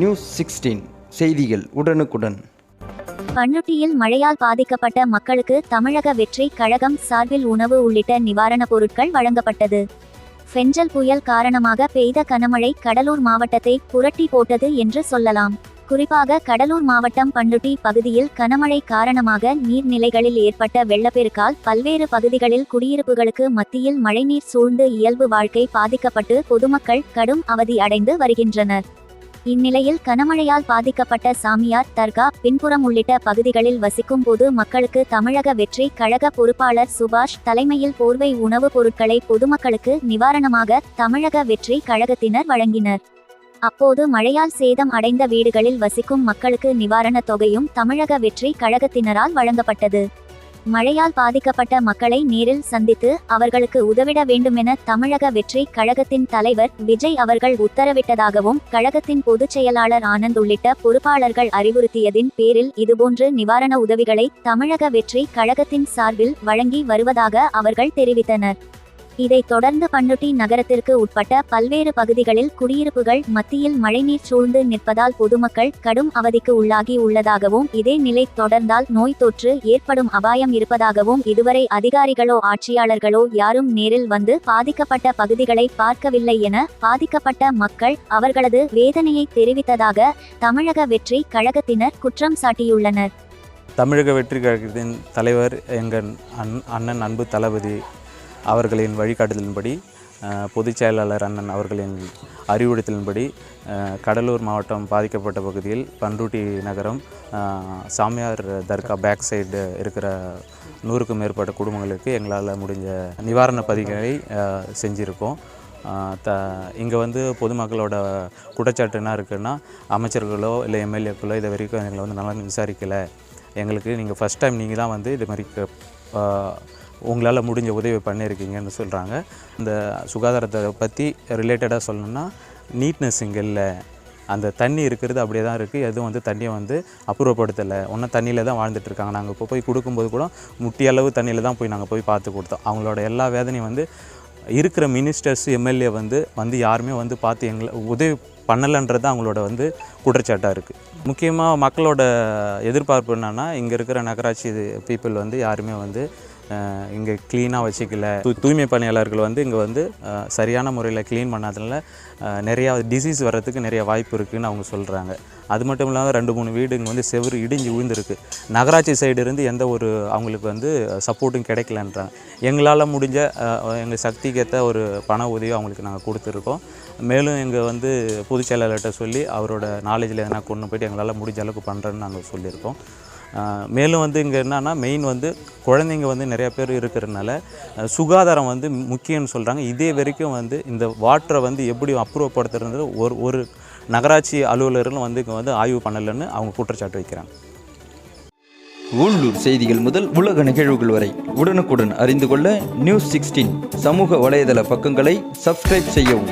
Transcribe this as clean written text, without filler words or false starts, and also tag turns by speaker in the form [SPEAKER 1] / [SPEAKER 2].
[SPEAKER 1] News 16 செய்திகள் உடனுக்குடன்.
[SPEAKER 2] பண்ருட்டியில் மழையால் பாதிக்கப்பட்ட மக்களுக்கு தமிழக வெற்றி கழகம் சார்பில் உணவு உள்ளிட்ட நிவாரணப் பொருட்கள் வழங்கப்பட்டது. ஃபெஞ்சல் புயல் காரணமாக பெய்த கனமழை கடலூர் மாவட்டத்தை புரட்டி போட்டது என்று சொல்லலாம். குறிப்பாக கடலூர் மாவட்டம் பண்ருட்டி பகுதியில் கனமழை காரணமாக நீர்நிலைகளில் ஏற்பட்ட வெள்ளப்பெருக்கால் பல்வேறு பகுதிகளில் குடியிருப்புகளுக்கு மத்தியில் மழைநீர் சூழ்ந்து இயல்பு வாழ்க்கை பாதிக்கப்பட்டு பொதுமக்கள் கடும் அவதி அடைந்து வருகின்றனர். இந்நிலையில் கனமழையால் பாதிக்கப்பட்ட சாமியார் தர்கா பின்புறம் உள்ளிட்ட பகுதிகளில் வசிக்கும் போது மக்களுக்கு தமிழக வெற்றி கழக பொறுப்பாளர் சுபாஷ் தலைமையில் போர்வை உணவுப் பொருட்களை பொதுமக்களுக்கு நிவாரணமாக தமிழக வெற்றி கழகத்தினர் வழங்கினர். அப்போது மழையால் சேதம் அடைந்த வீடுகளில் வசிக்கும் மக்களுக்கு நிவாரணத் தொகையும் தமிழக வெற்றி கழகத்தினரால் வழங்கப்பட்டது. மழையால் பாதிக்கப்பட்ட மக்களை நேரில் சந்தித்து அவர்களுக்கு உதவிட வேண்டுமென தமிழக வெற்றி கழகத்தின் தலைவர் விஜய் அவர்கள் உத்தரவிட்டதாகவும் கழகத்தின் பொதுச் செயலாளர் ஆனந்த் உள்ளிட்ட பொறுப்பாளர்கள் அறிவுறுத்தியதின் பேரில் இதுபோன்று நிவாரண உதவிகளை தமிழக வெற்றி கழகத்தின் சார்பில் வழங்கி வருவதாக அவர்கள் தெரிவித்தனர். இதைத் தொடர்ந்து பண்ருட்டி நகரத்திற்கு உட்பட்ட பல்வேறு பகுதிகளில் குடியிருப்புகள் மத்தியில் மழைநீர் சூழ்ந்து நிற்பதால் பொதுமக்கள் கடும் அவதிக்கு உள்ளாகி உள்ளதாகவும் இதே நிலை தொடர்ந்தால் நோய் தொற்று ஏற்படும் அபாயம் இருப்பதாகவும் இதுவரை அதிகாரிகளோ ஆட்சியாளர்களோ யாரும் நேரில் வந்து பாதிக்கப்பட்ட பகுதிகளை பார்க்கவில்லை என பாதிக்கப்பட்ட மக்கள் அவர்களது வேதனையை தெரிவித்ததாக தமிழக வெற்றி கழகத்தினர் குற்றம் சாட்டியுள்ளனர்.
[SPEAKER 3] தமிழக வெற்றி கழகத்தின் தலைவர் எங்கள் அண்ணன் அன்பு தளபதி அவர்களின் வழிகாட்டுதலின்படி பொதுச் செயலாளர் அண்ணன் அவர்களின் அறிவுறுத்தலின்படி கடலூர் மாவட்டம் பாதிக்கப்பட்ட பகுதியில் பண்ருட்டி நகரம் சாமியார் தர்கா பேக் சைடு இருக்கிற 100க்கும் மேற்பட்ட குடும்பங்களுக்கு எங்களால் முடிஞ்ச நிவாரண பதிவுகளை செஞ்சுருக்கோம். இங்கே வந்து பொதுமக்களோட குற்றச்சாட்டு என்ன இருக்குன்னா, அமைச்சர்களோ இல்லை எம்எல்ஏக்களோ இதை வரைக்கும் எங்களை வந்து நல்லா விசாரிக்கலை, எங்களுக்கு நீங்கள் ஃபஸ்ட் டைம் நீங்கள் தான் வந்து இது மாதிரி உங்களால் முடிஞ்ச உதவி பண்ணியிருக்கீங்கன்னு சொல்கிறாங்க. இந்த சுகாதாரத்தை பற்றி ரிலேட்டடாக சொல்லணும்னா நீட்னஸ் இங்கே இல்லை, அந்த தண்ணி இருக்கிறது அப்படியே தான் இருக்குது, எதுவும் வந்து தண்ணியை வந்து அப்புறப்படுத்தலை, ஒன்றும் தண்ணியில் தான் வாழ்ந்துட்டுருக்காங்க. நாங்கள் இப்போ போய் கொடுக்கும்போது கூட முட்டியளவு தண்ணியில் தான் போய் நாங்கள் போய் பார்த்து கொடுத்தோம். அவங்களோட எல்லா வேதனையும் வந்து இருக்கிற மினிஸ்டர்ஸ் எம்எல்ஏ வந்து யாருமே வந்து பார்த்து எங்களை உதவி பண்ணலைன்றது தான் அவங்களோட வந்து குற்றச்சாட்டாக இருக்குது. முக்கியமாக மக்களோட எதிர்பார்ப்பு என்னென்னா, இங்கே இருக்கிற நகராட்சி பீப்புள் வந்து யாருமே வந்து இங்கே க்ளீனாக வச்சுக்கல, தூய்மை பணியாளர்கள் வந்து இங்கே வந்து சரியான முறையில் க்ளீன் பண்ணாதனால நிறையா டிசீஸ் வர்றதுக்கு நிறைய வாய்ப்பு இருக்குதுன்னு அவங்க சொல்கிறாங்க. அது மட்டும் இல்லாமல் 2-3 வீடு இங்கே வந்து செவுறு இடிஞ்சு விழுந்துருக்கு. நகராட்சி சைடு இருந்து எந்த ஒரு அவங்களுக்கு வந்து சப்போர்ட்டும் கிடைக்கலன்றாங்க. எங்களால் முடிஞ்ச எங்கள் சக்திக்கேற்ற ஒரு பண உதவி அவங்களுக்கு நாங்கள் கொடுத்துருக்கோம். மேலும் எங்கள் வந்து பொதுச் செயலாளர்கிட்ட சொல்லி அவரோட நாலேஜில் எதனா கொண்டு போய்ட்டு எங்களால் முடிஞ்ச அளவுக்கு பண்ணுறேன்னு நாங்கள் சொல்லியிருக்கோம். மேலும் வந்து இங்கே என்னன்னா மெயின் வந்து குழந்தைங்க வந்து நிறையா பேர் இருக்கிறதுனால சுகாதாரம் வந்து முக்கியம்னு சொல்கிறாங்க. இதே வரைக்கும் வந்து இந்த வாட்டரை வந்து எப்படி அப்புறப்படுத்துறது ஒரு நகராட்சி அலுவலர்களும் வந்து இங்கே வந்து ஆய்வு பண்ணலைன்னு அவங்க குற்றச்சாட்டு வைக்கிறாங்க.
[SPEAKER 1] உள்ளூர் செய்திகள் முதல் உலக நிகழ்வுகள் வரை உடனுக்குடன் அறிந்து கொள்ள நியூஸ் 16 சமூக வலைதள பக்கங்களை சப்ஸ்கிரைப் செய்யவும்.